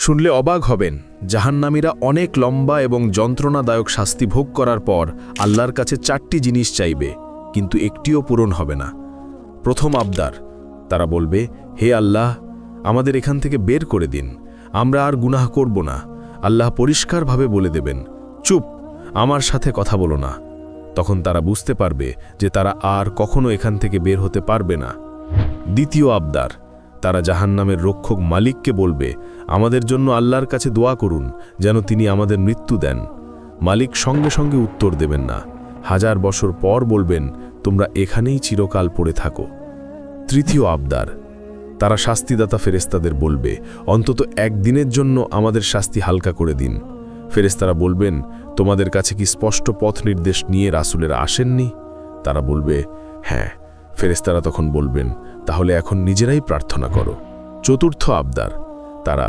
শুনলে অবাক হবেন, জাহান্নামীরা অনেক লম্বা এবং যন্ত্রণাদায়ক শাস্তি ভোগ করার পর আল্লাহর কাছে 4টি জিনিস চাইবে, কিন্তু একটিও পূরণ হবে না। প্রথম আবদার, তারা বলবে, হে আল্লাহ, আমাদের এখান থেকে বের করে দিন, আমরা আর গুনাহ করব না। আল্লাহ পরিষ্কারভাবে বলে দেবেন, চুপ, আমার সাথে কথা বলো না। তখন তারা বুঝতে পারবে যে তারা আর কখনো এখান থেকে বের হতে পারবে না। দ্বিতীয় আবদার, তারা জাহান্নামের রক্ষক মালিককে বলবে, আমাদের জন্য আল্লাহর কাছে দোয়া করুন যেন তিনি আমাদের মৃত্যু দেন। মালিক সঙ্গে সঙ্গে উত্তর দেবেন না, 1000 বছর পর বলবেন, তোমরা এখানেই চিরকাল পড়ে থাকো। তৃতীয় আবদার, তারা শাস্তিদাতা ফেরেশতাদের বলবে, অন্তত একদিনের জন্য আমাদের শাস্তি হালকা করে দিন। ফেরেশতারা বলবেন, তোমাদের কাছে কি স্পষ্ট পথ নির্দেশ নিয়ে রাসূলেরা আসেননি? তারা বলবে, হ্যাঁ। ফেরেশতারা তখন বলবেন, তাহলে এখন নিজেরাই প্রার্থনা করো। চতুর্থ আবদার, তারা